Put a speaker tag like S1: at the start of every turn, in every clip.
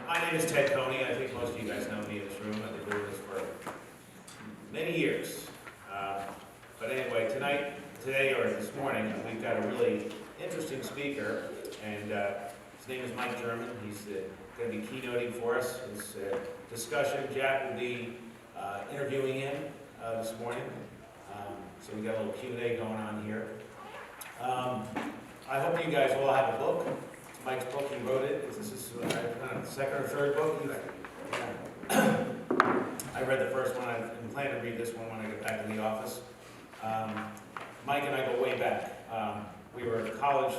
S1: My name is Ted Coney. I think most of you guys know me in this room. I've been doing this for many years. But anyway, today or this morning, we've got a really interesting speaker, and his name is Mike German. He's going to be keynoting for us. His discussion, Jack will be interviewing him this morning. So we got a little Q&A going on here. I hope you guys all have a book. It's Mike's book. He wrote it. This is the second or third book. I read the first one. I plan to read this one when I get back to the office. Mike and I go way back. We were college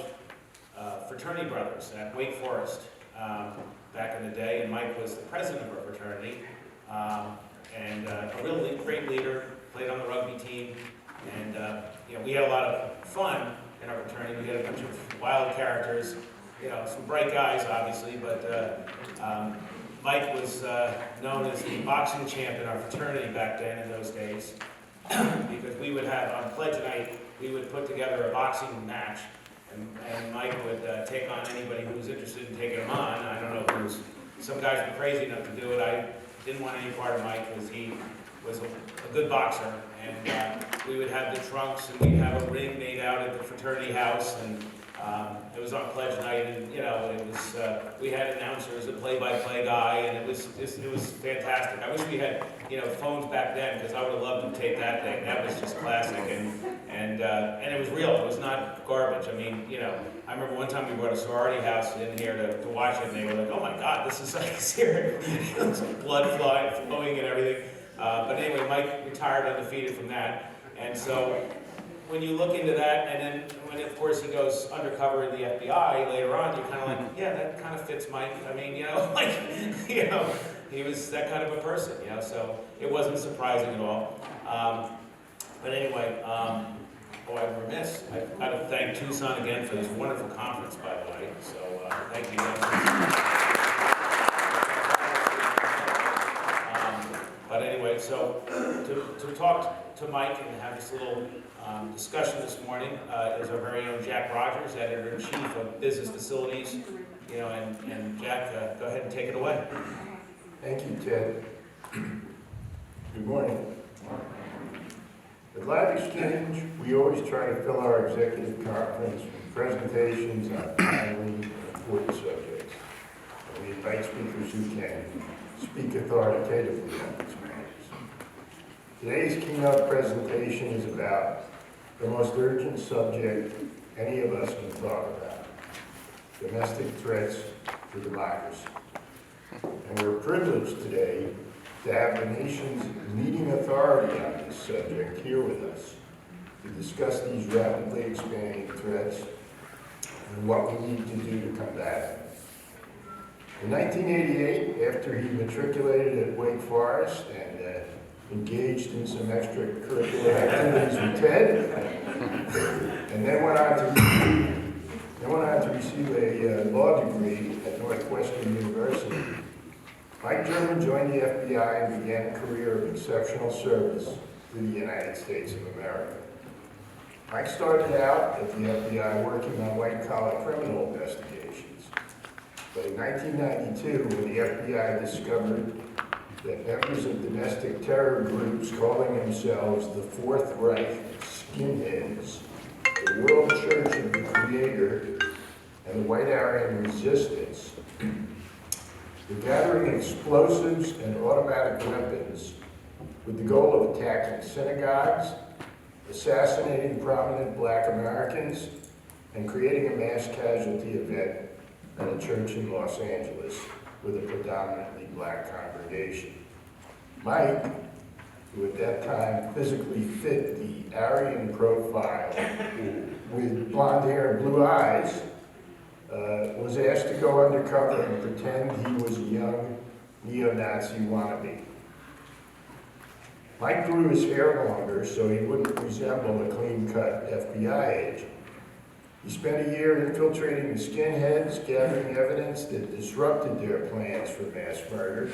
S1: fraternity brothers at Wake Forest back in the day, and Mike was the president of our fraternity, and a really great leader, played on the rugby team, and we had a lot of fun in our fraternity. We had a bunch of wild characters, some bright guys, obviously, but Mike was known as the boxing champ in our fraternity back then in those days, because we would have, on pledge night, we would put together a boxing match, and Mike would take on anybody who was interested in taking him on. I don't know if there was, some guys were crazy enough to do it. I didn't want any part of Mike because he was a good boxer, and we would have the trunks, and we'd have a ring made out at the fraternity house, and it was on pledge night, and it was we had announcers, a play-by-play guy, and it was fantastic. I wish we had phones back then, because I would have loved to tape that thing. That was just classic, and it was real. It was not garbage. I mean, I remember one time we brought a sorority house in here to watch it, and they were like, "Oh my God, this is like serious." Blood flowing and everything. But anyway, Mike retired undefeated from that, and so when you look into that, and then when, of course, he goes undercover in the FBI later on, you're kind of like, yeah, that kind of fits Mike. I mean, he was that kind of a person, so it wasn't surprising at all. But anyway, I'm remiss. I've got to thank Tucson again for this wonderful conference, by the way, so thank you guys. But anyway, so to talk to Mike and have this little discussion this morning is our very own Jack Rogers, Editor-in-Chief of Business Facilities. And Jack, go ahead and take it away.
S2: Thank you, Ted. Good morning. At LiveXchange, we always try to fill our executive conference with presentations on timely, important subjects. And we invite speakers who can speak authoritatively on these matters. Today's keynote presentation is about the most urgent subject any of us can talk about: domestic threats to democracy. And we're privileged today to have the nation's leading authority on this subject here with us to discuss these rapidly expanding threats and what we need to do to combat them. In 1988, after he matriculated at Wake Forest and engaged in some extracurricular activities with Ted, and then went on to receive a law degree at Northwestern University, Mike German joined the FBI and began a career of exceptional service to the United States of America. Mike started out at the FBI working on white-collar criminal investigations. But in 1992, when the FBI discovered that members of domestic terror groups calling themselves the Fourth Reich skinheads, the World Church of the Creator, and the White Aryan Resistance, were gathering explosives and automatic weapons with the goal of attacking synagogues, assassinating prominent Black Americans, and creating a mass casualty event at a church in Los Angeles with a predominantly Black congregation. Mike, who at that time physically fit the Aryan profile with blonde hair and blue eyes, was asked to go undercover and pretend he was a young neo-Nazi wannabe. Mike grew his hair longer so he wouldn't resemble a clean-cut FBI agent. He spent a year infiltrating the skinheads, gathering evidence that disrupted their plans for mass murder,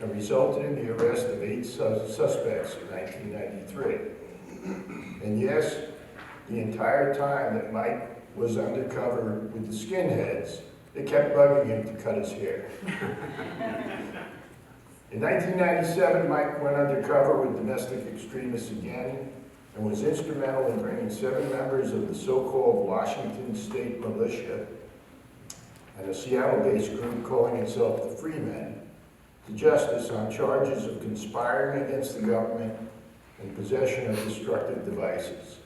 S2: and resulted in the arrest of 8 suspects in 1993. And yes, the entire time that Mike was undercover with the skinheads, They kept bugging him to cut his hair. In 1997, Mike went undercover with domestic extremists again and was instrumental in bringing 7 members of the so-called Washington State Militia and a Seattle-based group calling itself the Freemen to justice on charges of conspiring against the government and possession of destructive devices.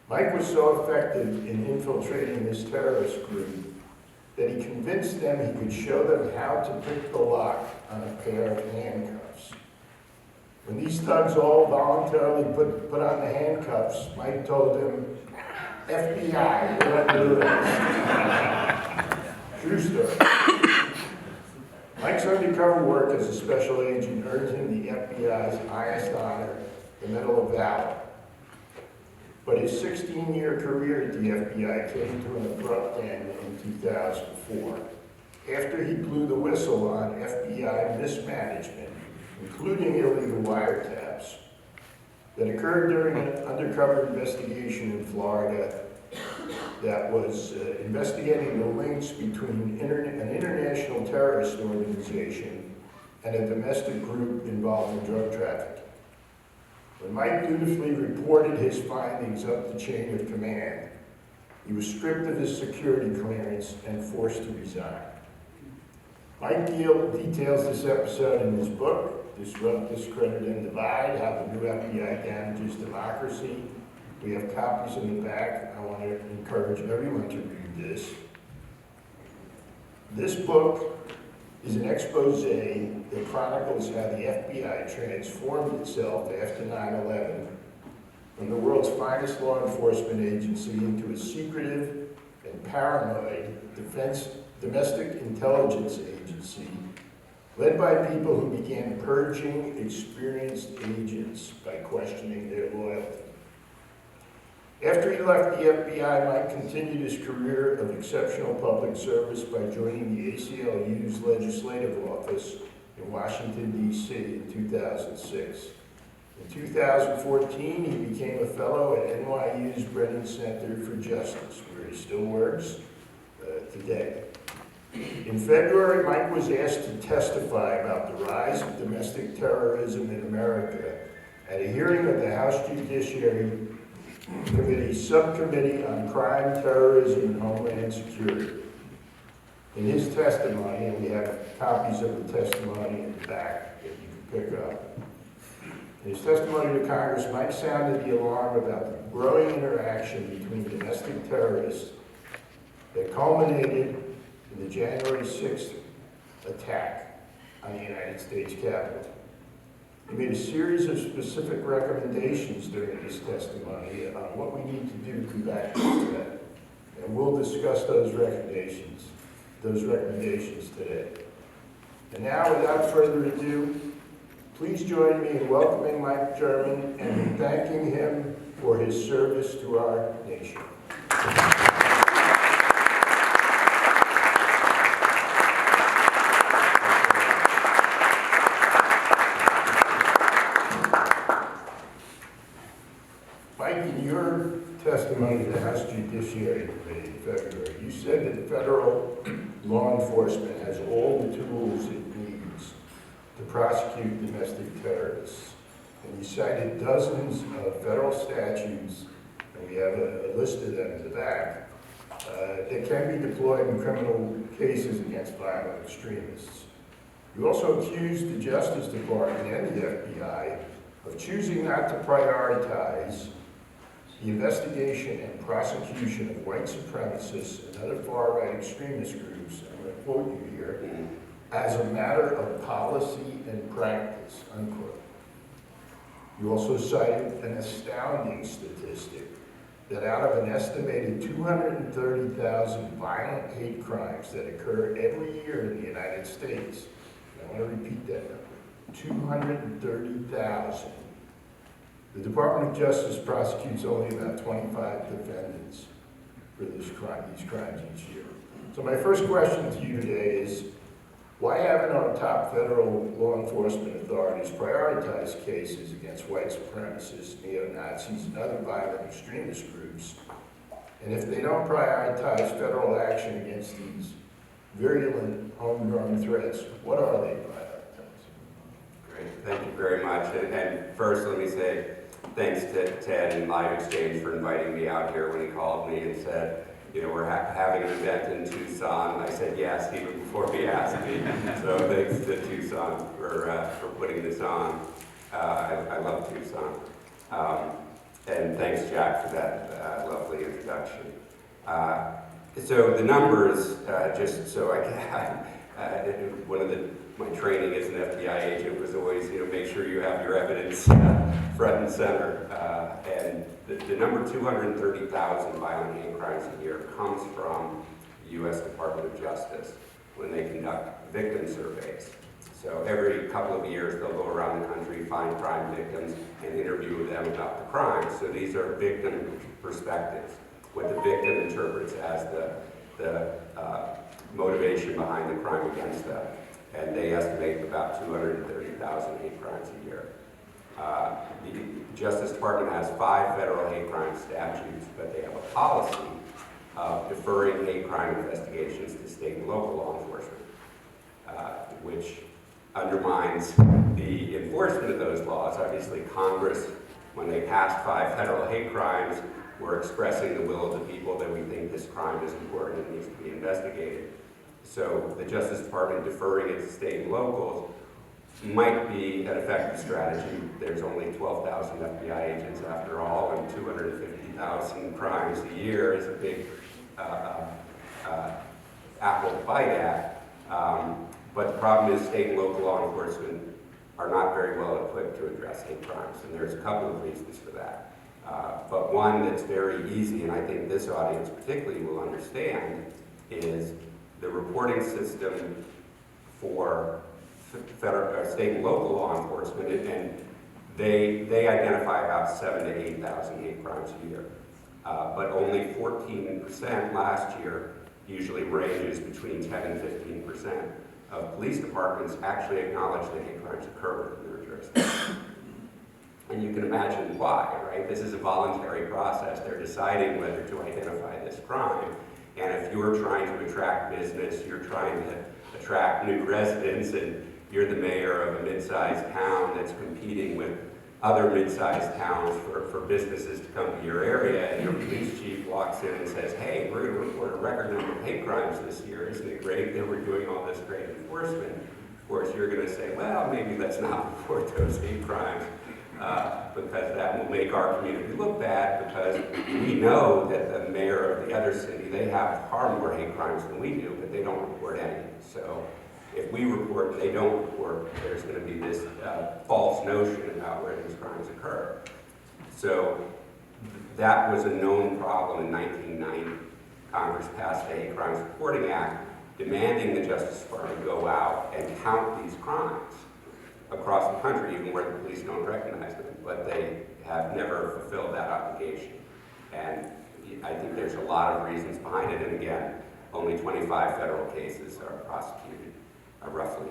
S2: Mike was so effective in infiltrating this terrorist group that he convinced them he could show them how to pick the lock on a pair of handcuffs. When these thugs all voluntarily put on the handcuffs, Mike told them, FBI, we're under arrest. True story. Mike's undercover work as a special agent earned him the FBI's highest honor, the Medal of Valor. But his 16-year career at the FBI came to an abrupt end in 2004, after he blew the whistle on FBI mismanagement, including illegal wiretaps, that occurred during an undercover investigation in Florida that was investigating the links between an international terrorist organization and a domestic group involved in drug trafficking. When Mike dutifully reported his findings up the chain of command, he was stripped of his security clearance and forced to resign. Mike details this episode in his book, Disrupt, Discredit, and Divide, How the New FBI Damages Democracy. We have copies in the back. I want to encourage everyone to read this. This book is an expose that chronicles how the FBI transformed itself after 9/11 from the world's finest law enforcement agency into a secretive and paranoid domestic intelligence agency led by people who began purging experienced agents by questioning their loyalty. After he left the FBI, Mike continued his career of exceptional public service by joining the ACLU's legislative office in Washington, D.C. in 2006. In 2014, he became a fellow at NYU's Brennan Center for Justice, where he still works today. In February, Mike was asked to testify about the rise of domestic terrorism in America at a hearing of the House Judiciary Committee's Subcommittee on Crime, Terrorism, and Homeland Security. In his testimony, and we have copies of the testimony in the back that you can pick up. In his testimony to Congress, Mike sounded the alarm about the growing interaction between domestic terrorists that culminated in the January 6th attack on the United States Capitol. He made a series of specific recommendations during his testimony on what we need to do to combat this threat. And we'll discuss those recommendations today. And now, without further ado, please join me in welcoming Mike German and in thanking him for his service to our nation. Mike, in your testimony to the House Judiciary Committee in February, you said that federal law enforcement has all the tools it needs to prosecute domestic terrorists. And you cited dozens of federal statutes, and we have a list of them in the back, that can be deployed in criminal cases against violent extremists. You also accused the Justice Department and the FBI of choosing not to prioritize the investigation and prosecution of white supremacists and other far-right extremist groups, I'm going to quote you here, as a matter of policy and practice, unquote. You also cited an astounding statistic that out of an estimated 230,000 violent hate crimes that occur every year in the United States, and I want to repeat that number, 230,000. The Department of Justice prosecutes only about 25 defendants for these crimes each year. So my first question to you today is, why haven't our top federal law enforcement authorities prioritized cases against white supremacists, neo-Nazis, and other violent extremist groups? And if they don't prioritize federal action against these virulent homegrown threats. What are they, Brad?
S3: Great, thank you very much. And first, let me say thanks to Ted and LiveXchange for inviting me out here when he called me and said, you know, we're having an event in Tucson. I said yes, even before he asked me. So thanks to Tucson for putting this on. I love Tucson. And thanks, Jack, for that lovely introduction. So the numbers, just so I can, one of my training as an FBI agent was always, you know, make sure you have your evidence front and center. And the number 230,000 violent hate crimes a year comes from the U.S. Department of Justice when they conduct victim surveys. So every couple of years they'll go around the country, find crime victims, and interview them about the crimes. So these are victim perspectives, what the victim interprets as the motivation behind the crime against them. And they estimate about 230,000 hate crimes a year. The Justice Department has 5 federal hate crime statutes, but they have a policy of deferring hate crime investigations to state and local law enforcement, which undermines the enforcement of those laws. Obviously, Congress, when they passed 5 federal hate crimes, were expressing the will of the people that we think this crime is important and needs to be investigated. So the Justice Department deferring it to state and locals might be an effective strategy. There's only 12,000 FBI agents after all, and 250,000 crimes a year is a big apple to bite at. But the problem is state and local law enforcement are not very well equipped to address hate crimes, and there's a couple of reasons for that. But one that's very easy, and I think this audience particularly will understand, is the reporting system for federal, state and local law enforcement, and they identify about 7,000 to 8,000 hate crimes a year. But only 14% last year, usually ranges between 10 and 15% of police departments actually acknowledge that hate crimes occur in their jurisdiction. And you can imagine why, right? This is a voluntary process. They're deciding whether to identify this crime. And if you're trying to attract business, you're trying to attract new residents, and you're the mayor of a mid-sized town that's competing with other mid-sized towns for businesses to come to your area, and your police chief walks in and says, hey, we're going to report a record number of hate crimes this year. Isn't it great that we're doing all this great enforcement? Of course, you're going to say, well, maybe let's not report those hate crimes. Because that will make our community look bad, because we know that the mayor of the other city, they have far more hate crimes than we do, but they don't report any. So if we report and they don't report, there's going to be this false notion about where these crimes occur. So that was a known problem in 1990. Congress passed the Hate Crimes Reporting Act, demanding the Justice Department go out and count these crimes across the country, even where the police don't recognize them, but they have never fulfilled that obligation. And I think there's a lot of reasons behind it, and again, only 25 federal cases are prosecuted, roughly.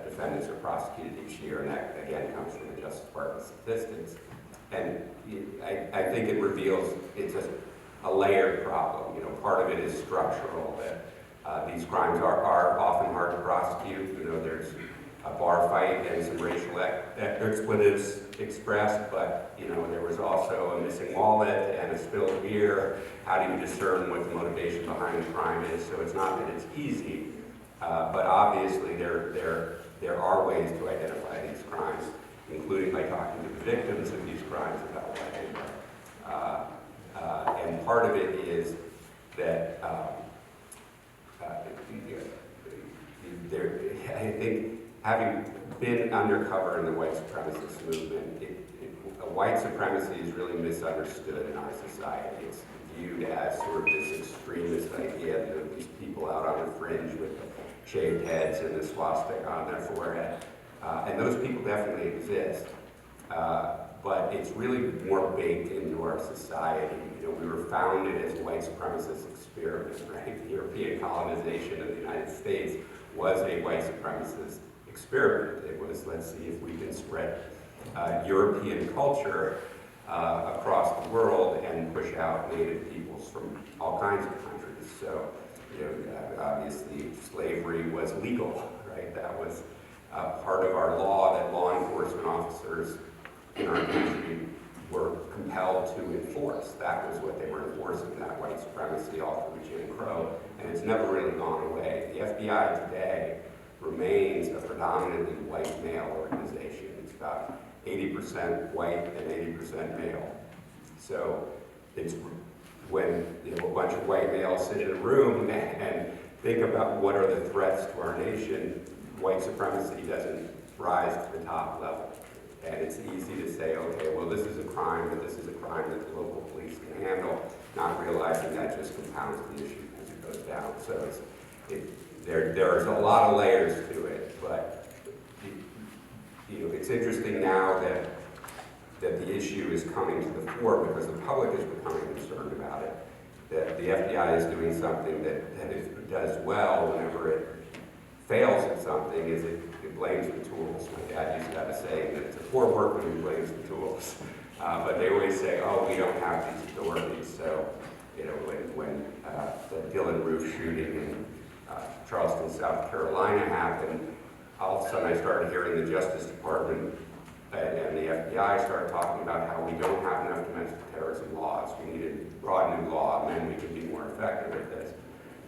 S3: Defendants are prosecuted each year, and that again comes from the Justice Department statistics. And I think it reveals it's a layered problem. You know, part of it is structural, that these crimes are often hard to prosecute. You know, there's a bar fight and some racial expletives expressed, but you know, there was also a missing wallet and a spilled beer. How do you discern what the motivation behind the crime is? So it's not that it's easy, but obviously there are ways to identify these crimes, including by talking to the victims of these crimes about what they are. And part of it is that I think, having been undercover in the white supremacist movement, white supremacy is really misunderstood in our society. It's viewed as sort of this extremist idea that these people out on the fringe with shaved heads and the swastika on their forehead. And those people definitely exist. But it's really more baked into our society. You know, we were founded as a white supremacist experiment, right? The European colonization of the United States was a white supremacist experiment. It was, let's see if we can spread European culture across the world and push out native peoples from all kinds of countries. So, you know, obviously slavery was legal, right? That was part of our law that law enforcement officers in our country were compelled to enforce. That was what they were enforcing, that white supremacy all through Jim Crow, and it's never really gone away. The FBI today remains a predominantly white male organization. It's about 80% white and 80% male. So it's when a bunch of white males sit in a room and think about what are the threats to our nation, white supremacy doesn't rise to the top level. And it's easy to say, okay, well, this is a crime, but this is a crime that the local police can handle, not realizing that just compounds the issue as it goes down. So there's a lot of layers to it, but it's interesting now that the issue is coming to the fore because the public is becoming concerned about it, that the FBI is doing something that it does well whenever it fails at something is it blames the tools. My dad used to have a saying that it's a poor workman who blames the tools. But they always say, oh, we don't have these authorities. So, when the Dylan Roof shooting in Charleston, South Carolina happened, all of a sudden I started hearing the Justice Department and the FBI started talking about how we don't have enough domestic terrorism laws. We need a broad new law, and then we can be more effective at this.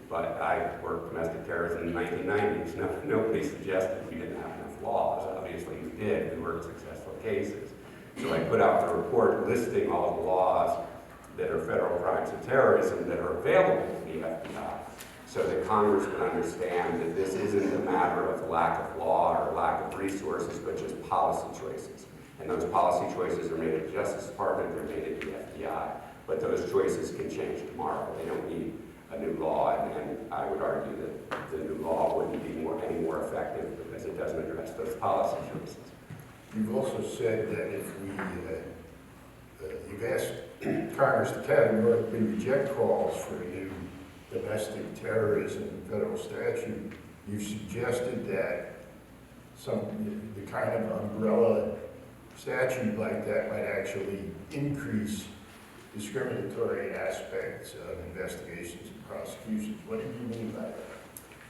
S3: But I worked domestic terrorism in the 1990s. Nobody suggested we didn't have enough laws. Obviously we did. We worked successful cases. So I put out the report listing all the laws that are federal crimes of terrorism that are available to the FBI so that Congress would understand that this isn't a matter of lack of law or lack of resources, but just policy choices. And those policy choices are made at the Justice Department, they're made at the FBI. But those choices can change tomorrow. They don't need a new law, and I would argue that the new law wouldn't be any more effective because it doesn't address those policy choices.
S2: You've also said that if you've asked Congress to categorically reject calls for a new domestic terrorism federal statute, you've suggested that the kind of umbrella statute like that might actually increase discriminatory aspects of investigations and prosecutions. What do you mean by that?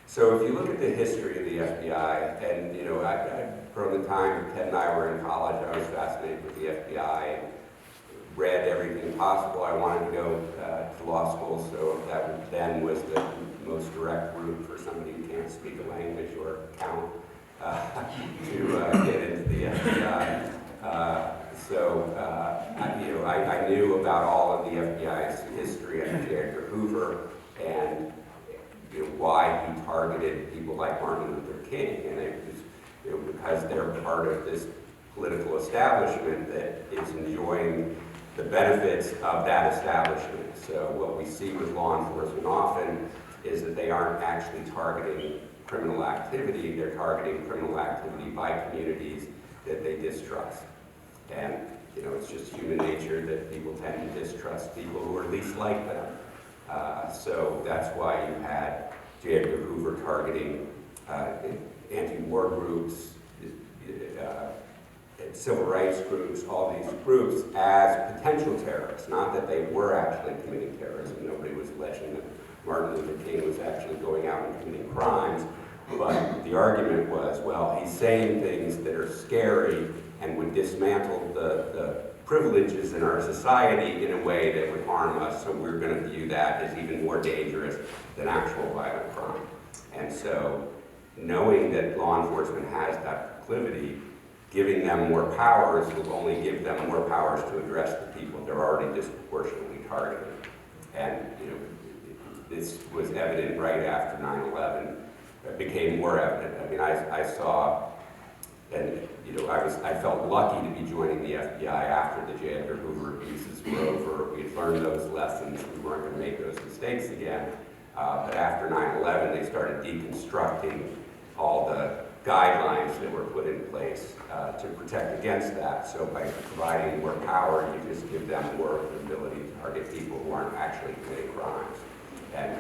S3: So if you look at the history of the FBI, and from the time Ted and I were in college, I was fascinated with the FBI and read everything possible. I wanted to go to law school, so that then was the most direct route for somebody who can't speak a language or count to get into the FBI. I knew about all of the FBI's history under J. Edgar Hoover and why he targeted people like Martin Luther King, and it was because they're part of this political establishment that is enjoying the benefits of that establishment. So what we see with law enforcement often is that they aren't actually targeting criminal activity, they're targeting criminal activity by communities that they distrust. And it's just human nature that people tend to distrust people who are least like them. So that's why you had J. Edgar Hoover targeting anti-war groups, civil rights groups, all these groups as potential terrorists, not that they were actually committing terrorism. Nobody was alleging that Martin Luther King was actually going out and committing crimes, but the argument was, well, he's saying things that are scary and would dismantle the privileges in our society in a way that would harm us, so we're going to view that as even more dangerous than actual violent crime. And so, knowing that law enforcement has that proclivity, giving them more powers will only give them more powers to address the people they're already disproportionately targeting. And this was evident right after 9/11. It became more evident. I mean, I saw, and I felt lucky to be joining the FBI after the J. Edgar Hoover abuses were over. We had learned those lessons. We weren't going to make those mistakes again. But after 9/11, they started deconstructing all the guidelines that were put in place to protect against that. So by providing more power, you just give them more ability to target people who aren't actually committing crimes. And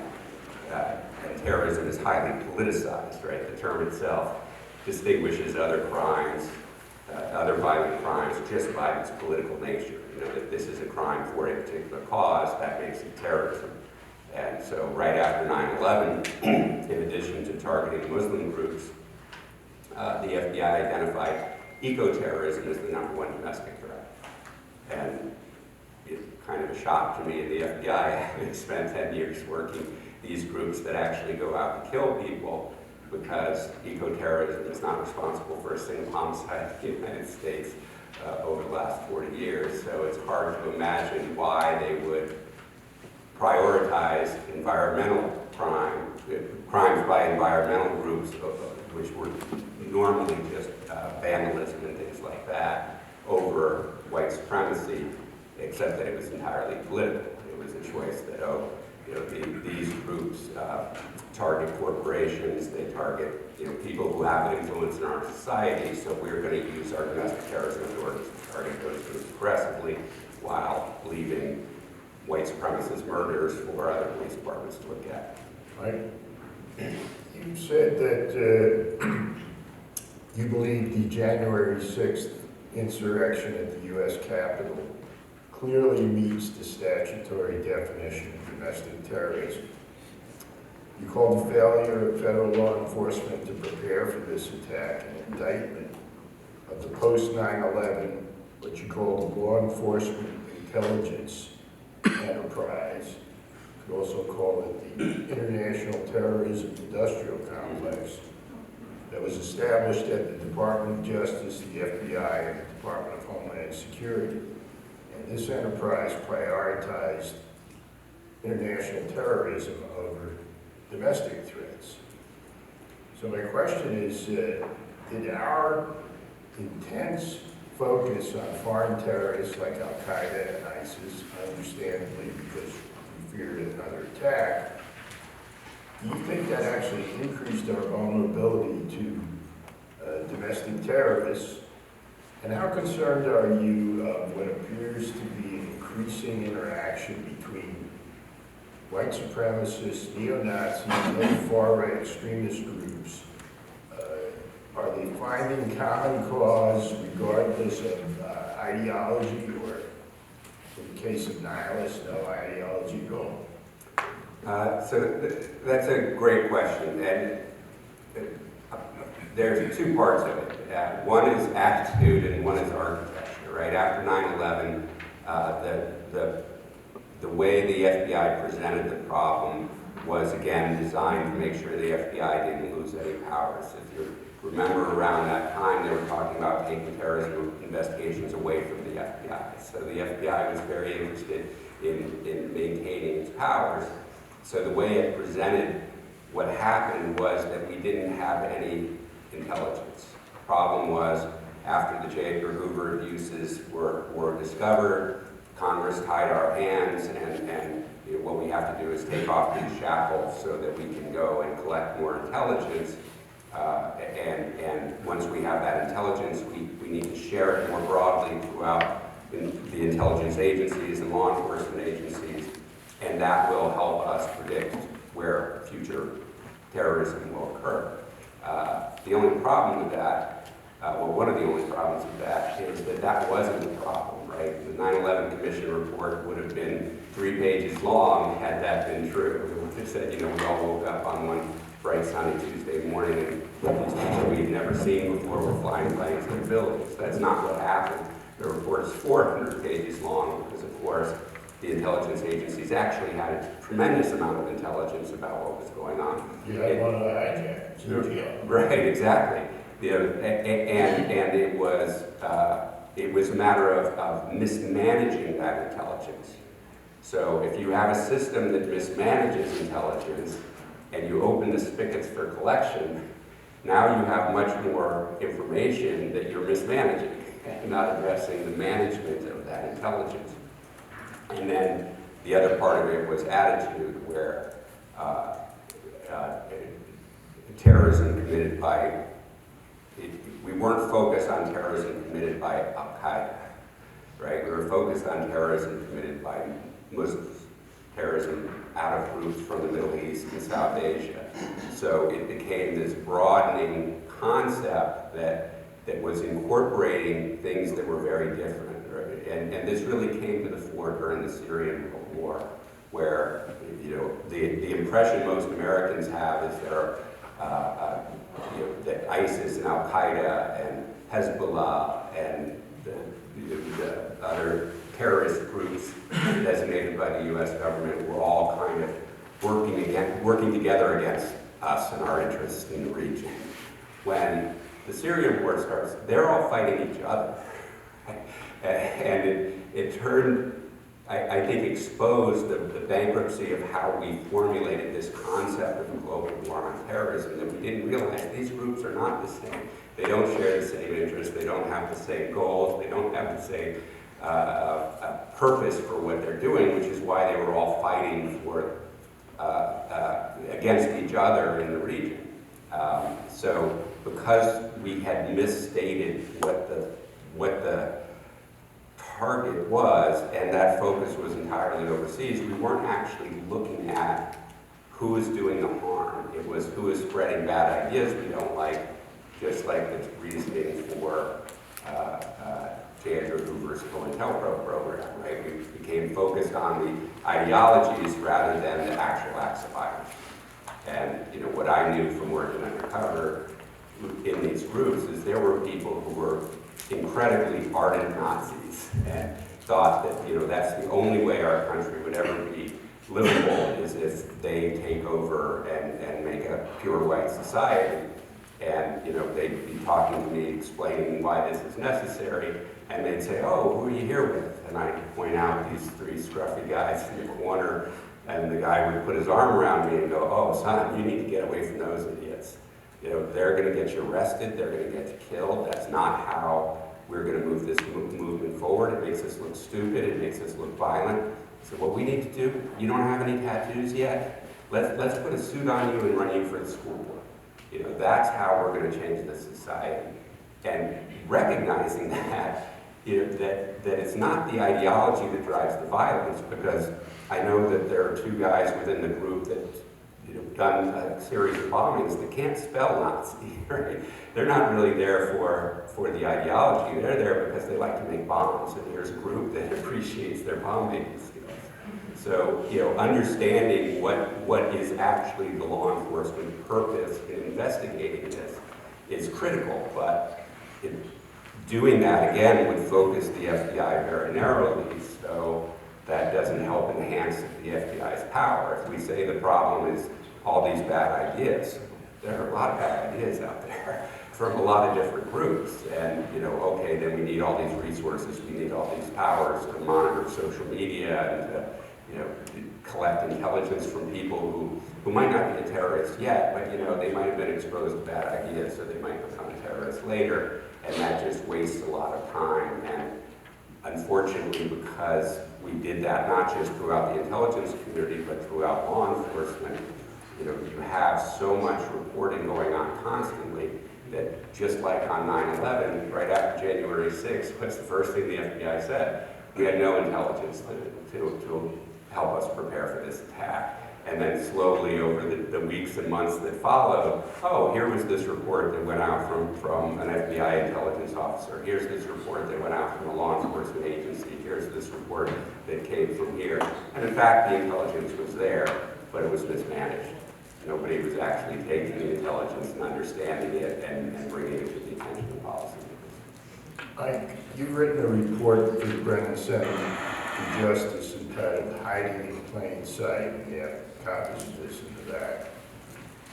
S3: terrorism is highly politicized, right? The term itself distinguishes other crimes, other violent crimes, just by its political nature. That this is a crime for a particular cause, that makes it terrorism. And so right after 9/11, in addition to targeting Muslim groups, the FBI identified eco-terrorism as the #1 domestic threat. And it's kind of a shock to me in the FBI, having spent 10 years working these groups that actually go out and kill people, because eco-terrorism is not responsible for a single homicide in the United States over the last 40 years. So it's hard to imagine why they would prioritize environmental crimes by environmental groups, which were normally just vandalism and things like that, over white supremacy, except that it was entirely political. It was a choice that, these groups target corporations, they target people who have influence in our society, so we're going to use our domestic terrorism authorities to target those groups aggressively while leaving white supremacist murders for other police departments to look at.
S2: Right. You said that you believe the January 6th insurrection at the U.S. Capitol clearly meets the statutory definition of domestic terrorism. You called the failure of federal law enforcement to prepare for this attack an indictment of the post-9/11, what you call the law enforcement intelligence enterprise. You could also call it the International Terrorism Industrial Complex that was established at the Department of Justice, the FBI, and the Department of Homeland Security. And this enterprise prioritized international terrorism over domestic threats. So my question is, did our intense focus on foreign terrorists like Al-Qaeda and ISIS, understandably because we feared another attack, do you think that actually increased our vulnerability to domestic terrorists? And how concerned are you of what appears to be an increasing interaction between white supremacists, neo-Nazis, and far-right extremist groups? Are they finding common cause regardless of ideology, or in the case of nihilists, no ideology at all?
S3: That's a great question, and there's two parts of it. One is attitude and one is architecture, right? After 9/11, the way the FBI presented the problem was, again, designed to make sure the FBI didn't lose any powers. If you remember, around that time, they were talking about taking terrorism investigations away from the FBI. So the FBI was very interested in maintaining its powers. So the way it presented what happened was that we didn't have any intelligence. The problem was, after the J. Edgar Hoover abuses were discovered, Congress tied our hands, and what we have to do is take off these shackles so that we can go and collect more intelligence. And once we have that intelligence, we need to share it more broadly throughout the intelligence agencies and law enforcement agencies, and that will help us predict where future terrorism will occur. The only problem with that, one of the only problems with that, is that wasn't the problem, right? The 9/11 Commission report would have been 3 pages long had that been true. It said, we all woke up on one bright sunny Tuesday morning and these people we'd never seen before were flying planes in the buildings. That's not what happened. The report is 400 pages long because, of course, the intelligence agencies actually had a tremendous amount of intelligence about what was going on.
S2: You had one of the hijackers.
S3: Right, exactly. And it was a matter of mismanaging that intelligence. So if you have a system that mismanages intelligence and you open the spigots for collection, now you have much more information that you're mismanaging and not addressing the management of that intelligence. And then the other part of it was attitude, where terrorism committed by, we weren't focused on terrorism committed by Al-Qaeda, right? We were focused on terrorism committed by Muslims, terrorism out of groups from the Middle East and South Asia. So it became this broadening concept that was incorporating things that were very different. Right? And this really came to the fore during the Syrian War, where, the impression most Americans have is that ISIS and Al-Qaeda and Hezbollah and the other terrorist groups designated by the U.S. government were all kind of working together against us and our interests in the region. When the Syrian war starts, they're all fighting each other. And it turned, I think, exposed the bankruptcy of how we formulated this concept of a global war on terrorism, that we didn't realize these groups are not the same. They don't share the same interests, they don't have the same goals, they don't have the same purpose for what they're doing, which is why they were all fighting for against each other in the region. So because we had misstated what the target was, and that focus was entirely overseas, we weren't actually looking at who was doing the harm. It was who was spreading bad ideas we don't like, just like the reasoning for J. Edgar Hoover's COINTELPRO program, right? We became focused on the ideologies rather than the actual acts of violence. And what I knew from working undercover in these groups is there were people who were incredibly ardent Nazis and thought that that's the only way our country would ever be livable is if they take over and make a pure white society. And they'd be talking to me, explaining why this is necessary, and they'd say, "Oh, who are you here with?" And I'd point out these three scruffy guys in the corner, and the guy would put his arm around me and go, "Oh, son, you need to get away from those idiots. They're going to get you arrested, they're going to get you killed. That's not how we're going to move this movement forward. It makes us look stupid, it makes us look violent. So what we need to do, you don't have any tattoos yet? Let's put a suit on you and run you for the school board. That's how we're going to change this society." And recognizing that, that it's not the ideology that drives the violence, because I know that there are two guys within the group that done a series of bombings that can't spell Nazi, right? They're not really there for the ideology. They're there because they like to make bombs, and here's a group that appreciates their bombing skills. So, understanding what is actually the law enforcement purpose in investigating this is critical, but doing that, again, would focus the FBI very narrowly, so that doesn't help enhance the FBI's power. If we say the problem is all these bad ideas, there are a lot of bad ideas out there from a lot of different groups, and okay, then we need all these resources, we need all these powers to monitor social media and to collect intelligence from people who might not be a terrorist yet, but they might have been exposed to bad ideas, so they might become a terrorist later, and that just wastes a lot of time. And unfortunately, because we did that not just throughout the intelligence community, but throughout law enforcement, you have so much reporting going on constantly that just like on 9/11, right after January 6th, what's the first thing the FBI said? We had no intelligence to help us prepare for this attack. And then slowly over the weeks and months that followed, oh, here was this report that went out from an FBI intelligence officer. Here's this report that went out from a law enforcement agency. Here's this report that came from here. And in fact, the intelligence was there, but it was mismanaged. Nobody was actually taking the intelligence and understanding it and bringing it to the attention of policymakers.
S2: Mike, you've written a report for the Brennan Center for Justice entitled "Hiding in Plain Sight," and you have copies of this in the back,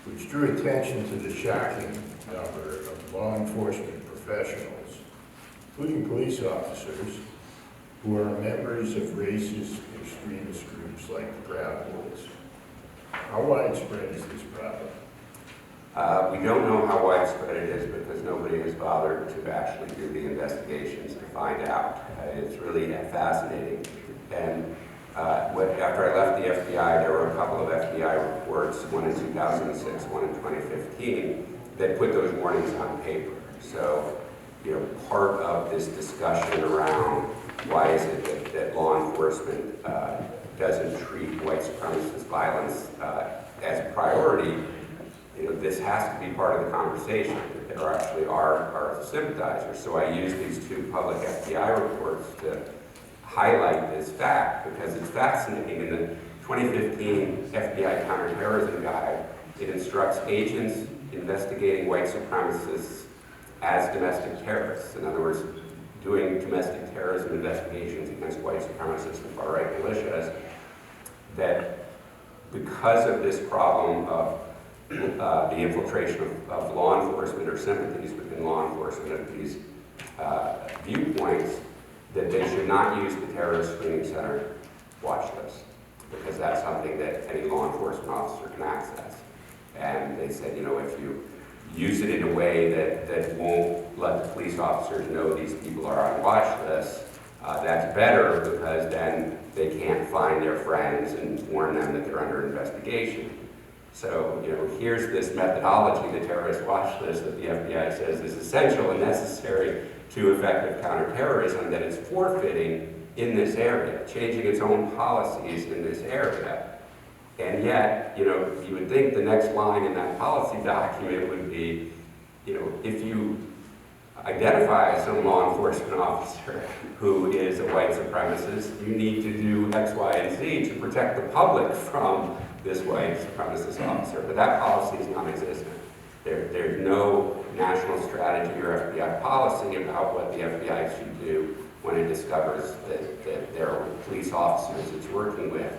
S2: which drew attention to the shocking number of law enforcement professionals, including police officers, who are members of racist extremist groups like the Proud Boys. How widespread is this problem?
S3: We don't know how widespread it is because nobody has bothered to actually do the investigations to find out. It's really fascinating. And after I left the FBI, there were a couple of FBI reports, one in 2006, one in 2015, that put those warnings on paper. So, part of this discussion around why is it that law enforcement doesn't treat white supremacist violence as a priority, this has to be part of the conversation. There actually are sympathizers. So I use these two public FBI reports to highlight this fact because it's fascinating. And 2015 FBI counterterrorism guide, it instructs agents investigating white supremacists as domestic terrorists. In other words, doing domestic terrorism investigations against white supremacists and far-right militias, that because of this problem of the infiltration of law enforcement or sympathies within law enforcement of these viewpoints, that they should not use the terrorist screening center watch list, because that's something that any law enforcement officer can access. And they said, you know, if you use it in a way that won't let the police officers know these people are on watch lists, that's better, because then they can't find their friends and warn them that they're under investigation. So, you know, here's this methodology, the terrorist watch list, that the FBI says is essential and necessary to effective counterterrorism, that it's forfeiting in this area, changing its own policies in this area. And yet, you know, you would think the next line in that policy document would be, you know, if you identify some law enforcement officer who is a white supremacist, you need to do X, Y, and Z to protect the public from this white supremacist officer. But that policy is non-existent. There's no national strategy or FBI policy about what the FBI should do when it discovers that there are police officers it's working with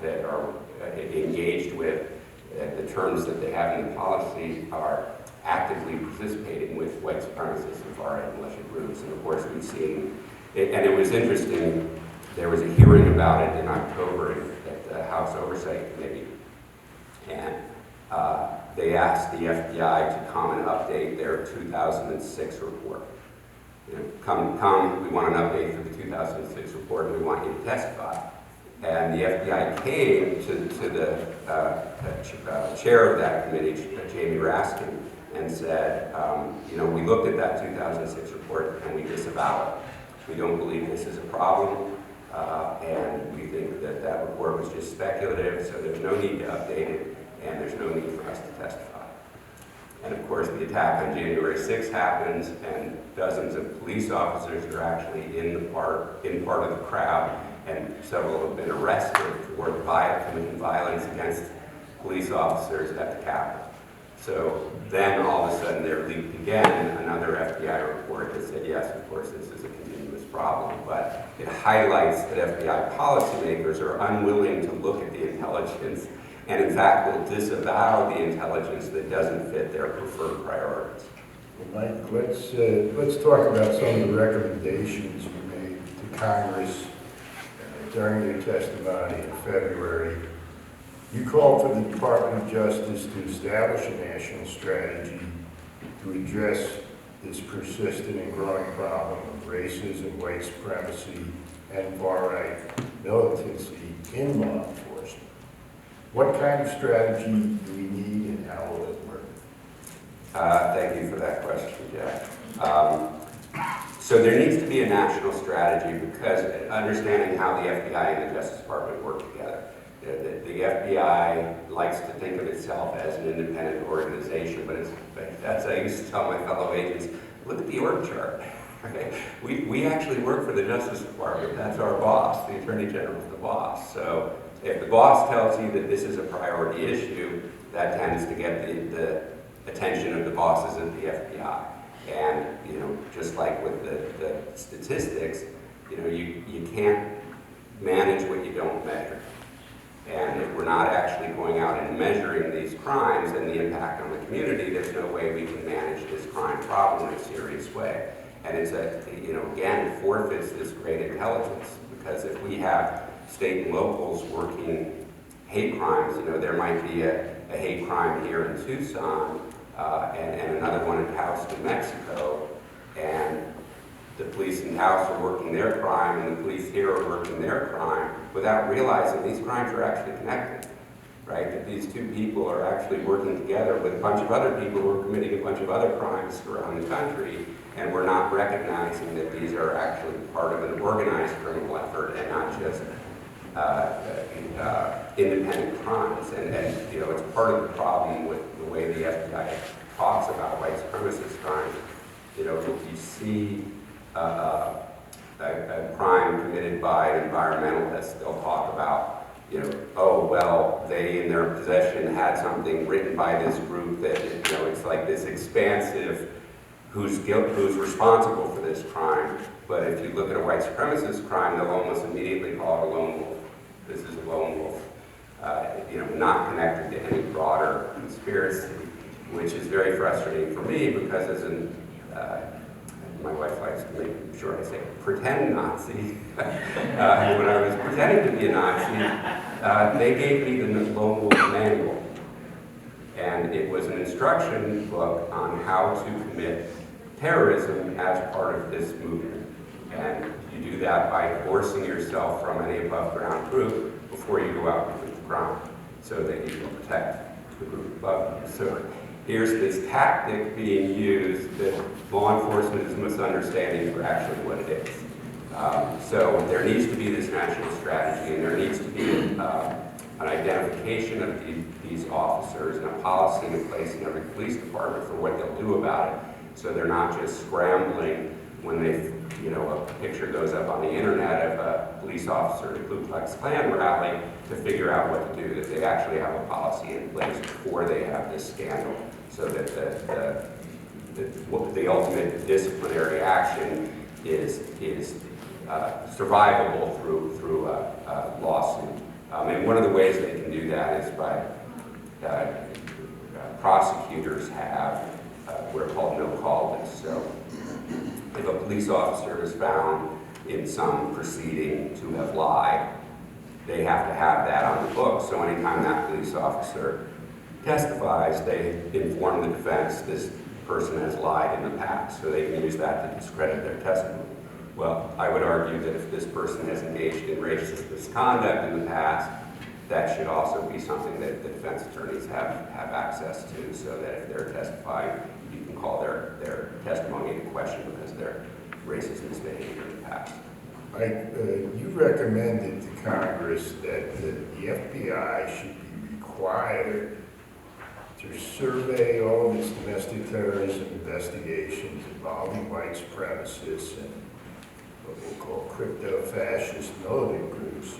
S3: that are engaged with, the terms that they have in the policy are actively participating with white supremacists and far-right militia groups. And of course we've seen, and it was interesting, there was a hearing about it in October at the House Oversight Committee, and they asked the FBI to come and update their 2006 report. You know, come, we want an update for the 2006 report, and we want you to testify. And the FBI came to the chair of that committee, Jamie Raskin, and said, you know, we looked at that 2006 report and we disavow it. We don't believe this is a problem, and we think that that report was just speculative, so there's no need to update it, and there's no need for us to testify. And of course, the attack on January 6th happens, and dozens of police officers are actually in part of the crowd, and several have been arrested for committing violence against police officers at the Capitol. So then all of a sudden there leaked again another FBI report that said, yes, of course, this is a continuous problem, but it highlights that FBI policymakers are unwilling to look at the intelligence, and in fact will disavow the intelligence that doesn't fit their preferred priorities.
S2: Well, Mike, let's talk about some of the recommendations you made to Congress during your testimony in February. You called for the Department of Justice to establish a national strategy to address this persistent and growing problem of racism, white supremacy, and far-right militancy in law enforcement. What kind of strategy do we need, and how will it work?
S3: Thank you for that question, Jack. So there needs to be a national strategy, because understanding how the FBI and the Justice Department work together. The FBI likes to think of itself as an independent organization, but it's, as I used to tell my fellow agents, look at the org chart. Okay? We actually work for the Justice Department. That's our boss. The Attorney General is the boss. So if the boss tells you that this is a priority issue, that tends to get the attention of the bosses at the FBI. And, you know, just like with the statistics, you know, you can't manage what you don't measure. And if we're not actually going out and measuring these crimes and the impact on the community, there's no way we can manage this crime problem in a serious way. And it's you know, again, forfeits this great intelligence, because if we have state and locals working hate crimes, you know, there might be a hate crime here in Tucson, and another one in Taos, New Mexico, and the police in Taos are working their crime, and the police here are working their crime, without realizing these crimes are actually connected, right? That these two people are actually working together with a bunch of other people who are committing a bunch of other crimes around the country, and we're not recognizing that these are actually part of an organized criminal effort and not just independent crimes. And you know, it's part of the problem with the way the FBI talks about white supremacist crimes. You know, if you see a crime committed by an environmentalist, they'll talk about oh, well, they in their possession had something written by this group that, it's like this expansive, who's responsible for this crime. But if you look at a white supremacist crime, they'll almost immediately call it a lone wolf. This is a lone wolf, not connected to any broader conspiracy, which is very frustrating for me because as my wife likes to make sure I say pretend Nazi. When I was pretending to be a Nazi, they gave me the Lone Wolf Manual. And it was an instruction book on how to commit terrorism as part of this movement. And you do that by divorcing yourself from any above ground group before you go out and commit the crime, so that you can protect the group above you. So here's this tactic being used that law enforcement is misunderstanding for actually what it is. So there needs to be this national strategy, and there needs to be an identification of these officers and a policy in place in every police department for what they'll do about it. So they're not just scrambling when they, a picture goes up on the internet of a police officer at a Ku Klux Klan rally to figure out what to do, that they actually have a policy in place before they have this scandal, so that the ultimate disciplinary action is survivable through a lawsuit. And one of the ways they can do that is by prosecutors have what are called no-call lists. So if a police officer is found in some proceeding to have lied, they have to have that on the book. So anytime that police officer testifies, they inform the defense this person has lied in the past, so they can use that to discredit their testimony. Well, I would argue that if this person has engaged in racist misconduct in the past, that should also be something that the defense attorneys have access to, so that if they're testifying, you can call their testimony into question because they're racist misbehavior in the past.
S2: You recommended to Congress that the FBI should be required to survey all of its domestic terrorism investigations involving white supremacists and what we'll call crypto-fascist militant groups,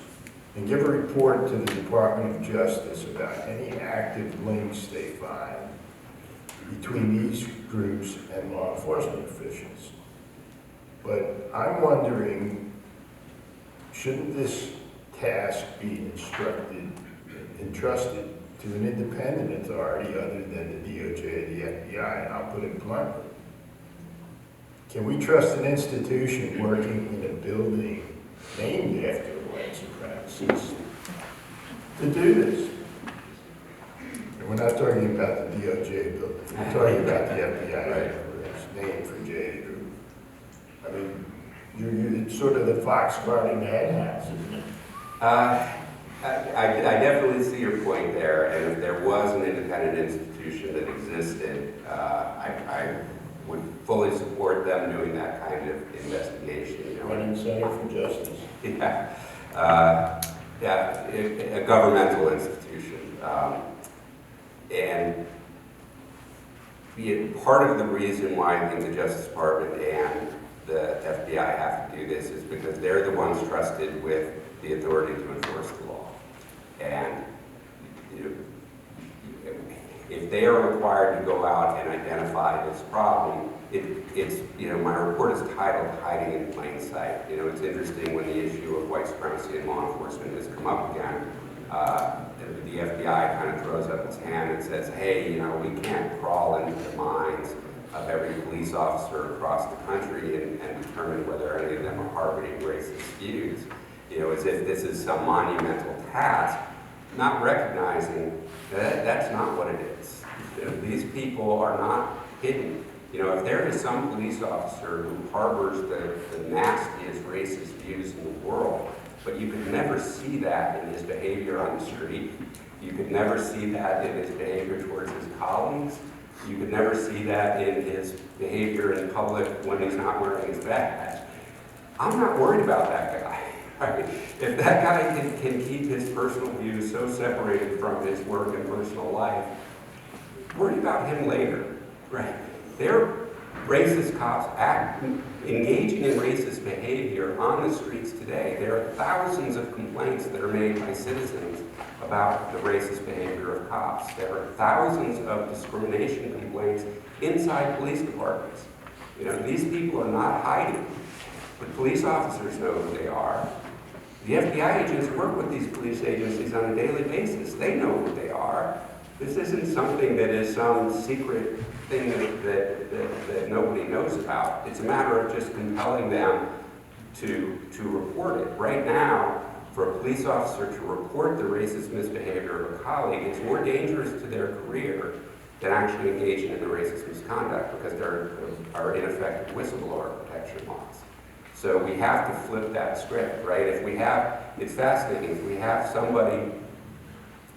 S2: and give a report to the Department of Justice about any active links they find between these groups and law enforcement officials. But I'm wondering, shouldn't this task be entrusted to an independent authority other than the DOJ or the FBI? And I'll put it bluntly. Can we trust an institution working in a building named after white supremacists to do this? And we're not talking about the DOJ building. We're talking about the FBI, right? It's named for J. Drew. I mean, it's sort of the fox guarding the hen house, isn't it?
S3: I definitely see your point there, and if there was an independent institution that existed, I would fully support them doing that kind of investigation.
S2: Running Center for Justice.
S3: A governmental institution. And part of the reason why I think the Justice Department and the FBI have to do this is because they're the ones trusted with the authority to enforce the law. And if they are required to go out and identify this problem, it's my report is titled "Hiding in Plain Sight." It's interesting when the issue of white supremacy in law enforcement has come up again. The FBI kind of throws up its hand and says, "Hey, we can't crawl into the minds of every police officer across the country and determine whether any of them are harboring racist views." As if this is some monumental task, not recognizing that that's not what it is. These people are not hidden. If there is some police officer who harbors the nastiest racist views in the world, but you could never see that in his behavior on the street, you could never see that in his behavior towards his colleagues, you could never see that in his behavior in public when he's not wearing his badge. I'm not worried about that guy. Right? If that guy can keep his personal views so separated from his work and personal life, worry about him later. Right? racist cops engaging in racist behavior on the streets today. There are thousands of complaints that are made by citizens about the racist behavior of cops. There are thousands of discrimination complaints inside police departments. You know, these people are not hiding. The police officers know who they are. The FBI agents work with these police agencies on a daily basis. They know who they are. This isn't something that is some secret thing that nobody knows about. It's a matter of just compelling them to report it. Right now, for a police officer to report the racist misbehavior of a colleague is more dangerous to their career than actually engaging in the racist misconduct, because there are ineffective whistleblower protection laws. So we have to flip that script, right? It's fascinating, if we have somebody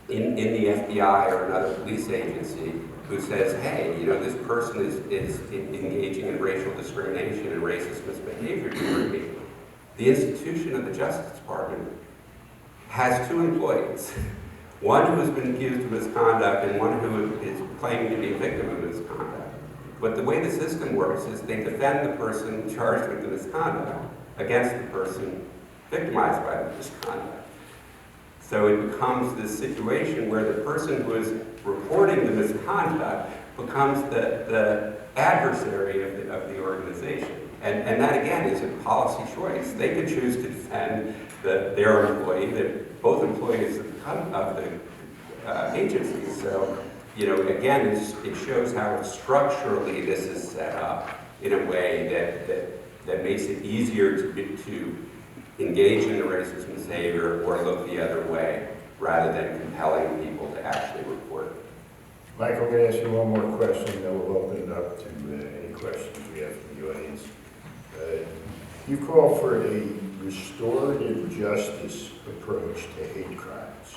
S3: in the FBI or another police agency who says, hey, you know, this person is engaging in racial discrimination and racist misbehavior toward me, the institution of the Justice Department has two employees, one who has been accused of misconduct and one who is claiming to be a victim of misconduct. But the way the system works is they defend the person charged with the misconduct against the person victimized by the misconduct. So it becomes this situation where the person who is reporting the misconduct becomes the adversary of the organization. And that, again, is a policy choice. They could choose to defend their employee, both employees of the agency. So, you know, again, it shows how structurally this is set up in a way that makes it easier to engage in the racist behavior or look the other way, rather than compelling people to actually report it.
S2: Mike, I'm going to ask you one more question, then we'll open it up to any questions we have from the audience. You call for a restorative justice approach to hate crimes.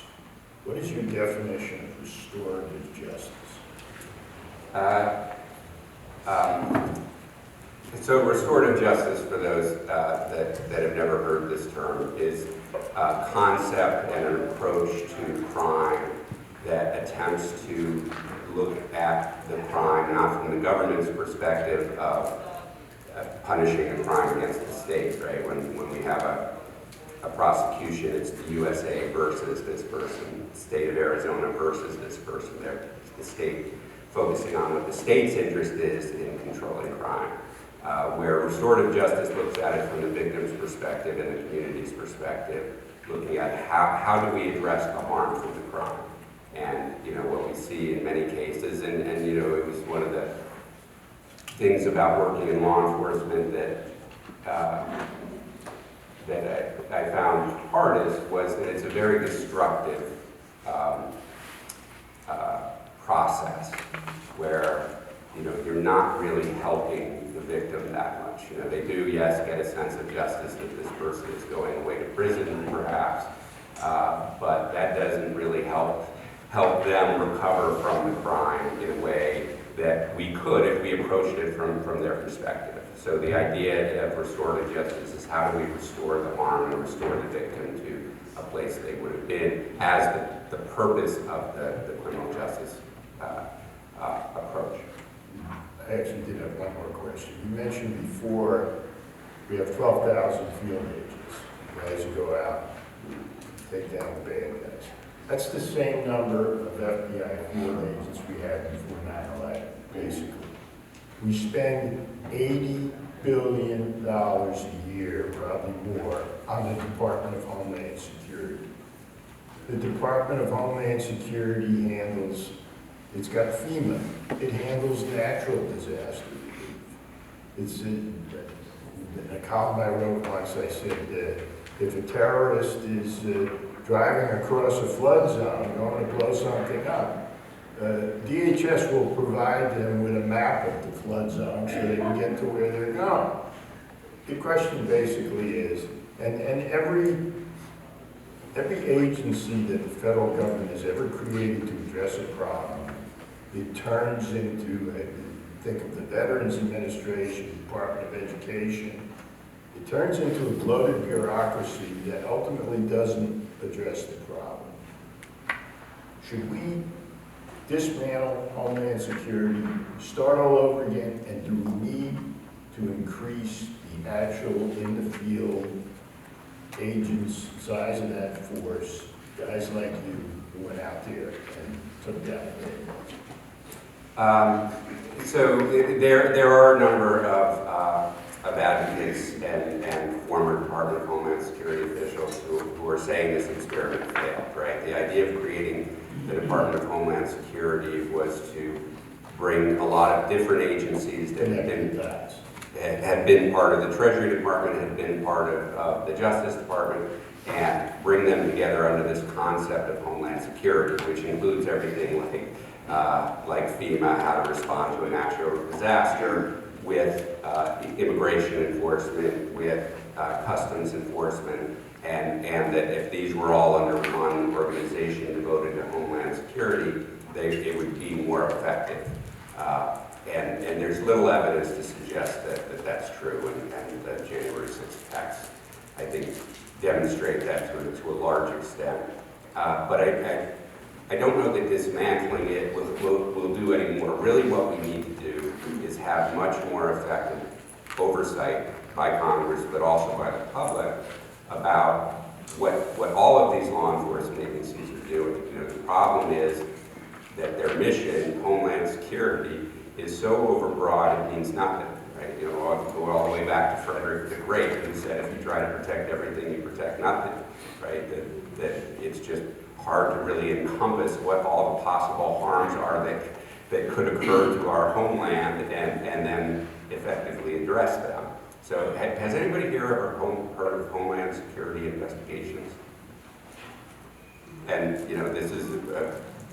S2: What is your definition of restorative justice?
S3: So restorative justice, for those that have never heard this term, is a concept and an approach to crime that attempts to look at the crime not from the government's perspective of punishing a crime against the state, right? When we have a prosecution, it's the USA versus this person, the state of Arizona versus this person. There, the state focusing on what the state's interest is in controlling crime. Where restorative justice looks at it from the victim's perspective and the community's perspective, looking at how do we address the harm from the crime. And, you know, what we see in many cases, and you know, it was one of the things about working in law enforcement that I found hardest was that it's a very destructive process where, you know, you're not really helping the victim that much. You know, they do, yes, get a sense of justice that this person is going away to prison, perhaps, but that doesn't really help them recover from the crime in a way that we could if we approached it from their perspective. So the idea of restorative justice is how do we restore the harm and restore the victim to a place they would have been as the purpose of the criminal justice approach.
S2: I actually did have one more question. You mentioned before we have 12,000 field agents, guys who go out and take down the bad guys. That's the same number of FBI field agents we had before 9/11, basically. We spend $80 billion a year, probably more, on the Department of Homeland Security. The Department of Homeland Security handles, it's got FEMA, it handles natural disasters. It's in a column I wrote once, I said, if a terrorist is driving across a flood zone, going to blow something up, DHS will provide them with a map of the flood zone so they can get to where they're going. The question basically is, and every agency that the federal government has ever created to address a problem, it turns into, think of the Veterans Administration, Department of Education, it turns into a bloated bureaucracy that ultimately doesn't address the problem. Should we dismantle Homeland Security, start all over again, and do we need to increase the actual in-the-field agents, size of that force, guys like you who went out there and took down the
S3: There are a number of advocates and former Department of Homeland Security officials who are saying this experiment failed, right? The idea of creating the Department of Homeland Security was to bring a lot of different agencies that had been part of the Treasury Department, had been part of the Justice Department, and bring them together under this concept of Homeland Security, which includes everything like FEMA, how to respond to a natural disaster, with immigration enforcement, with customs enforcement, and that if these were all under one organization devoted to Homeland Security, it would be more effective. And there's little evidence to suggest that that's true, and the January 6th attacks, I think, demonstrate that to a large extent. But I don't know that dismantling it will do any more. Really what we need to do is have much more effective oversight by Congress, but also by the public, about what all of these law enforcement agencies are doing. You know, the problem is that their mission, Homeland Security, is so overbroad it means nothing, right? You know, I'll go all the way back to Frederick the Great, who said, if you try to protect everything, you protect nothing, right? That it's just hard to really encompass what all the possible harms are that could occur to our homeland and then effectively address them. So has anybody here ever heard of Homeland Security investigations? And, you know, this is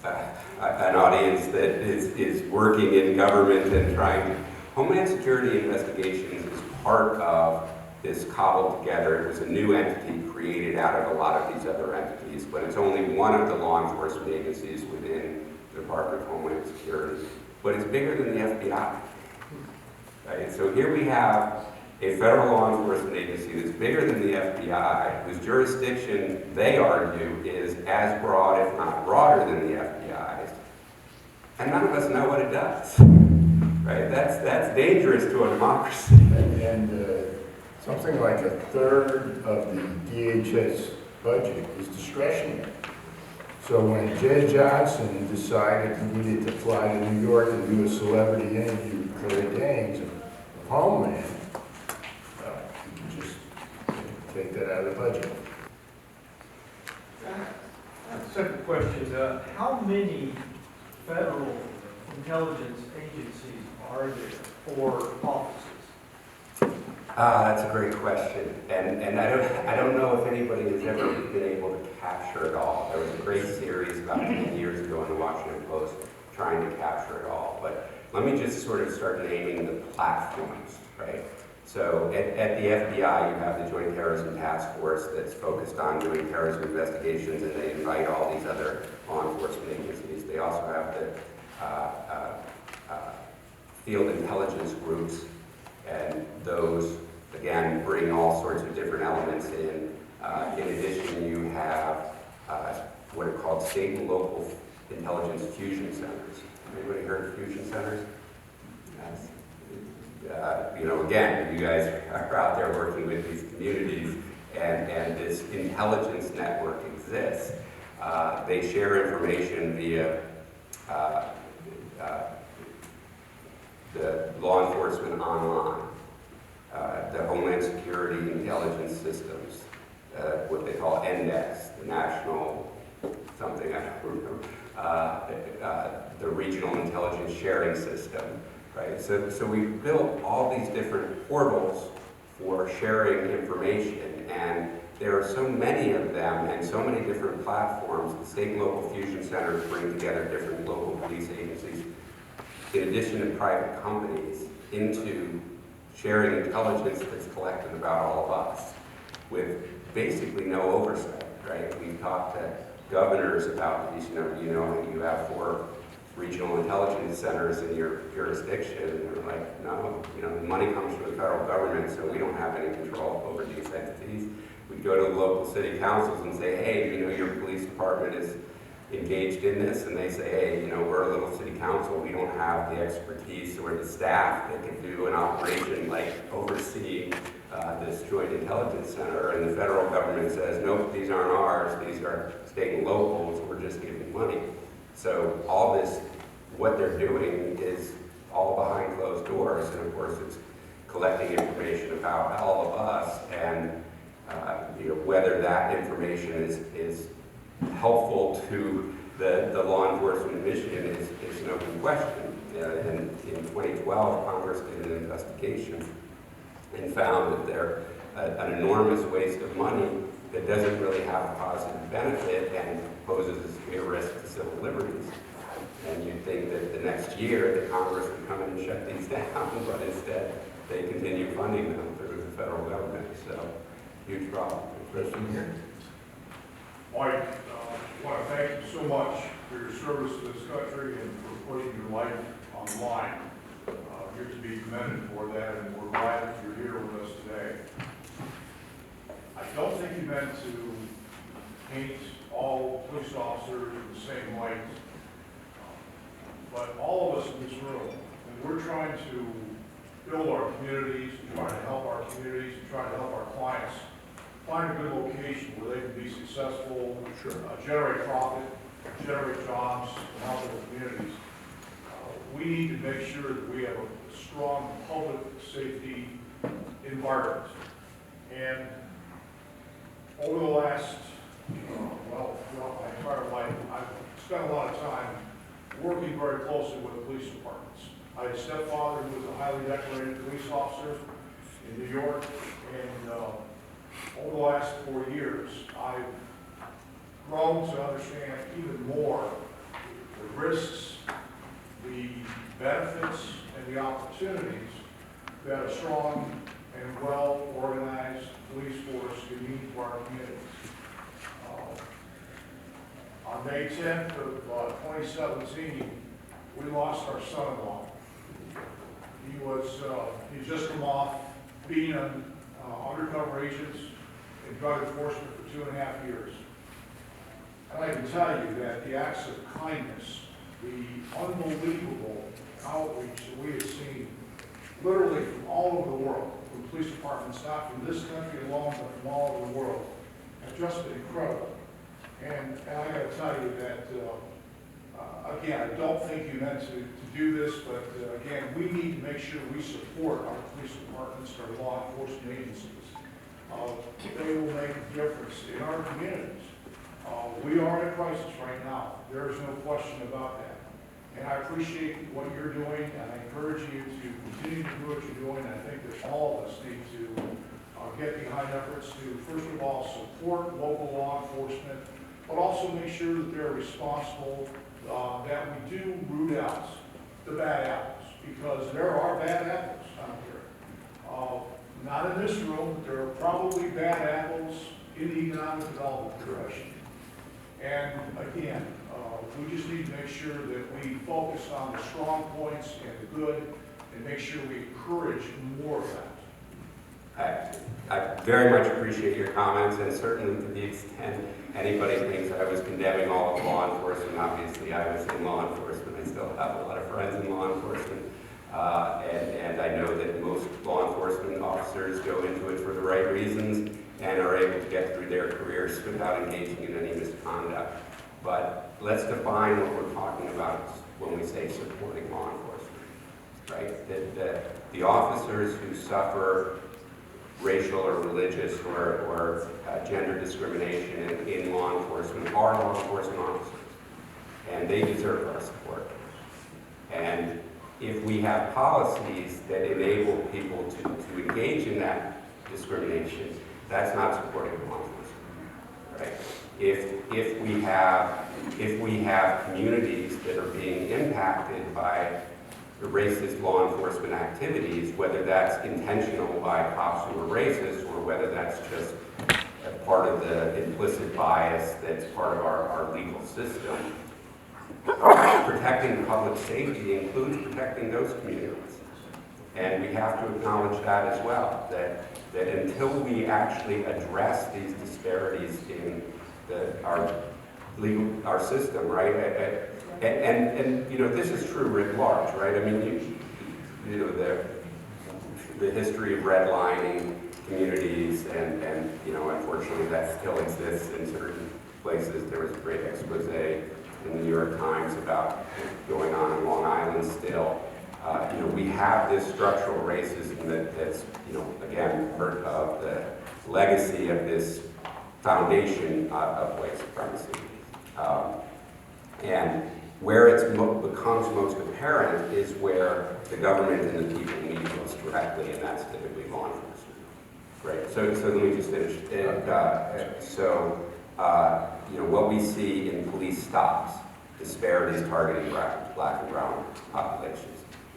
S3: an audience that is working in government and trying to... Homeland Security investigations is part of this cobbled together. It was a new entity created out of a lot of these other entities, but it's only one of the law enforcement agencies within the Department of Homeland Security. But it's bigger than the FBI. Right? So here we have a federal law enforcement agency that's bigger than the FBI, whose jurisdiction, they argue, is as broad, if not broader, than the FBI's. And none of us know what it does. Right? That's dangerous to a democracy.
S2: And something like a third of the DHS budget is discretionary. So when Jay Johnson decided he needed to fly to New York and do a celebrity interview with Claire Danes of Homeland, you can just take that out of the budget.
S4: Second question, how many federal intelligence agencies are there or offices?
S3: That's a great question, and I don't know if anybody has ever been able to capture it all. There was a great series about 10 years ago in the Washington Post trying to capture it all, but let me just sort of start naming the platforms, right? So at the FBI, you have the Joint Terrorism Task Force that's focused on doing terrorism investigations, and they invite all these other law enforcement agencies. They also have the field intelligence groups, and those, again, bring all sorts of different elements in. In addition, you have what are called state and local intelligence fusion centers. Anybody heard of fusion centers? Yes. You know, again, you guys are out there working with these communities, and this intelligence network exists. They share information via the law enforcement online, the Homeland Security intelligence systems, what they call NDEX, the national something, I don't remember, the regional intelligence sharing system, right? So we've built all these different portals for sharing information, and there are so many of them and so many different platforms. The state and local fusion centers bring together different local police agencies, in addition to private companies, into sharing intelligence that's collected about all of us with basically no oversight, right? We've talked to governors about these, you have 4 regional intelligence centers in your jurisdiction, and they're like, no, the money comes from the federal government, so we don't have any control over these entities. We go to the local city councils and say, hey, your police department is engaged in this, and they say, hey, you know, we're a little city council, we don't have the expertise or the staff that can do an operation like overseeing this joint intelligence center, and the federal government says, nope, these aren't ours, these are state and locals, we're just giving money. So all this, what they're doing is all behind closed doors, and of course it's collecting information about all of us, and you know, whether that information is helpful to the law enforcement in Michigan is an open question. And in 2012, Congress did an investigation and found that they're an enormous waste of money that doesn't really have a positive benefit and poses a severe risk to civil liberties. And you'd think that the next year the Congress would come in and shut these down, but instead they continue funding them through the federal government. So, huge problem.
S2: Question here?
S5: Mike, I want to thank you so much for your service to this country and for putting your life on the line. You're to be commended for that, and we're glad that you're here with us today. I don't think you meant to paint all police officers in the same light, but all of us in this room, and we're trying to build our communities, trying to help our communities, and trying to help our clients find a good location where they can be successful, generate profit, generate jobs, and help their communities. We need to make sure that we have a strong public safety environment. And over the last, throughout my entire life, I've spent a lot of time working very closely with the police departments. I had a stepfather who was a highly decorated police officer in New York, and over the last 4 years, I've grown to understand even more the risks, the benefits, and the opportunities that a strong and well-organized police force can mean for our communities. On May 10th of 2017, we lost our son-in-law. He'd just come off being an undercover agent in drug enforcement for 2.5 years. And I can tell you that the acts of kindness, the unbelievable outreach that we have seen, literally from all over the world, from police departments, not from this country alone, but from all over the world, have just been incredible. And I got to tell you that, again, I don't think you meant to do this, but again, we need to make sure we support our police departments, our law enforcement agencies. They will make a difference in our communities. We are in a crisis right now. There is no question about that. And I appreciate what you're doing, and I encourage you to continue to do what you're doing. I think that all of us need to get behind efforts to, first of all, support local law enforcement, but also make sure that they're responsible, that we do root out the bad apples, because there are bad apples out here. Not in this room, but there are probably bad apples in the economic development profession. And again, we just need to make sure that we focus on the strong points and the good, and make sure we encourage more of that.
S3: I very much appreciate your comments, and certainly to the extent anybody thinks that I was condemning all of law enforcement. Obviously, I was in law enforcement. I still have a lot of friends in law enforcement, and I know that most law enforcement officers go into it for the right reasons and are able to get through their careers without engaging in any misconduct. But let's define what we're talking about when we say supporting law enforcement, right? The officers who suffer racial or religious or gender discrimination in law enforcement are law enforcement officers, and they deserve our support. And if we have policies that enable people to engage in that discrimination, that's not supporting law enforcement, right? If we have communities that are being impacted by the racist law enforcement activities, whether that's intentional by cops who are racist, or whether that's just a part of the implicit bias that's part of our legal system, protecting public safety includes protecting those communities. And we have to acknowledge that as well, that until we actually address these disparities in our our system, right? And you know, this is true writ large, right? I mean, you know, the history of redlining communities, and you know, unfortunately, that still exists in certain places. There was a great expose in the New York Times about what's going on in Long Island still. You know, we have this structural racism that's, you know, again, part of the legacy of this foundation of white supremacy. And where it becomes most apparent is where the government and the people meet most directly, and that's typically law enforcement. Right. So let me just finish. You know, what we see in police stops, disparities targeting black and brown populations.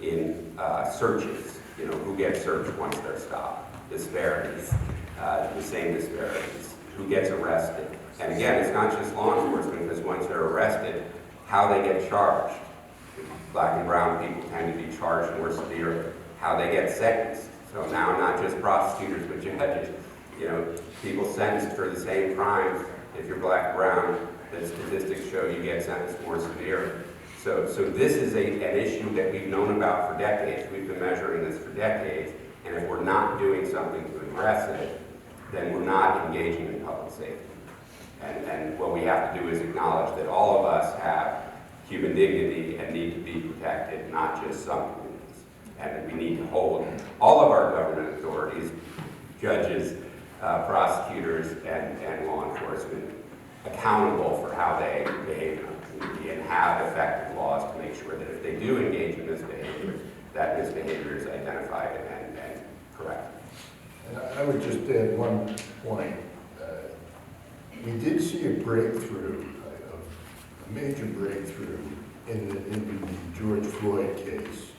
S3: In searches, you know, who gets searched once they're stopped, disparities, the same disparities, who gets arrested. And again, it's not just law enforcement, because once they're arrested, how they get charged. Black and brown people tend to be charged more severely. How they get sentenced. So now not just prosecutors, but judges. You know, people sentenced for the same crimes. If you're black and brown, the statistics show you get sentenced more severely. So this is an issue that we've known about for decades. We've been measuring this for decades. And if we're not doing something to address it, then we're not engaging in public safety. And what we have to do is acknowledge that all of us have human dignity and need to be protected, not just some communities. And we need to hold all of our government authorities, judges, prosecutors, and law enforcement accountable for how they behave in our community, and have effective laws to make sure that if they do engage in misbehavior, that misbehavior is identified and corrected.
S2: And I would just add one point. We did see a breakthrough, a major breakthrough in the George Floyd case,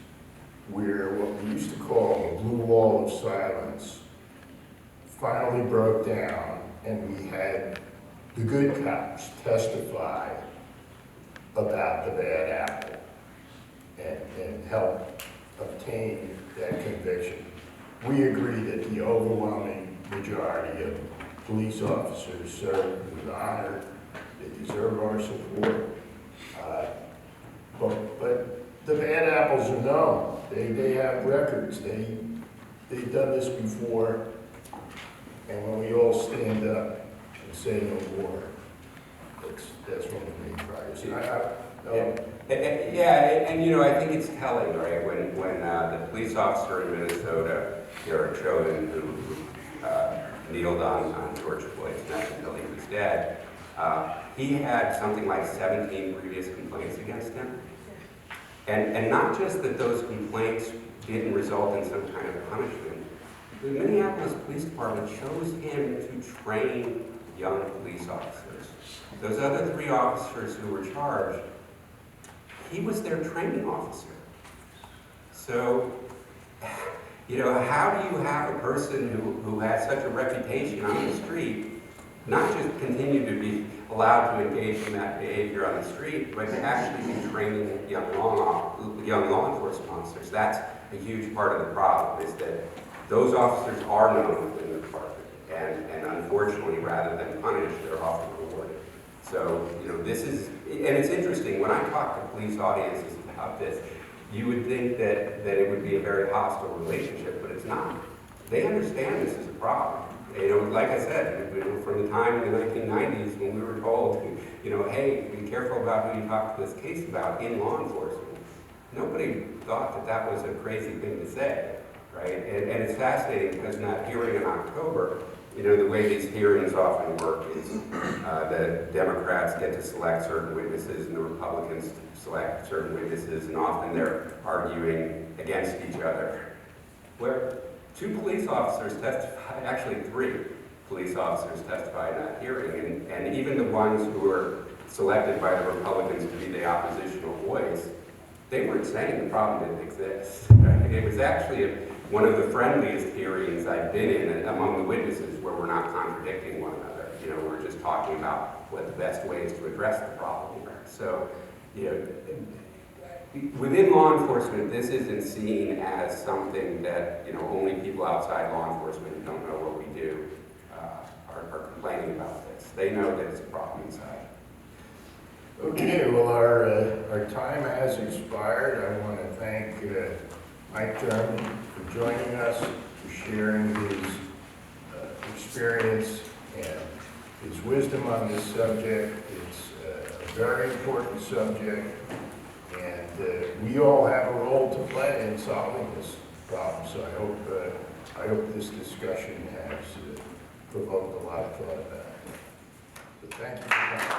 S2: where what we used to call the blue wall of silence finally broke down, and we had the good cops testify about the bad apple and help obtain that conviction. We agree that the overwhelming majority of police officers served with honor. They deserve our support. But the bad apples are known. They have records. They've done this before. And when we all stand up and say no more, that's one of the main priorities.
S3: And you know, I think it's telling, right? When the police officer in Minnesota, Derek Chauvin, who kneeled on George Floyd's neck until he was dead, he had something like 17 previous complaints against him. And not just that those complaints didn't result in some kind of punishment. The Minneapolis Police Department chose him to train young police officers. Those other 3 officers who were charged, he was their training officer. So, you know, how do you have a person who has such a reputation on the street not just continue to be allowed to engage in that behavior on the street, but to actually be training young law enforcement officers? That's a huge part of the problem, is that those officers are known within the department, and unfortunately, rather than punished, they're often rewarded. So, you know, this is, and it's interesting, when I talk to police audiences about this, you would think that it would be a very hostile relationship, but it's not. They understand this is a problem. You know, like I said, from the time in the 1990s when we were told, you know, hey, be careful about who you talk to this case about in law enforcement. Nobody thought that that was a crazy thing to say, right? And it's fascinating because in that hearing in October, you know, the way these hearings often work is the Democrats get to select certain witnesses and the Republicans select certain witnesses, and often they're arguing against each other. Where 2 police officers testified, actually 3 police officers testified in that hearing, and even the ones who were selected by the Republicans to be the oppositional voice, they weren't saying the problem didn't exist. Right? It was actually one of the friendliest hearings I've been in among the witnesses, where we're not contradicting one another. You know, we're just talking about what the best way is to address the problem here. So, you know, within law enforcement, this isn't seen as something that, you know, only people outside law enforcement who don't know what we do are complaining about this. They know that it's a problem inside.
S2: Okay, well, our time has expired. I want to thank Mike German for joining us, for sharing his experience and his wisdom on this subject. It's a very important subject, and we all have a role to play in solving this problem. So I hope this discussion has provoked a lot of thought about it. So thank you for coming.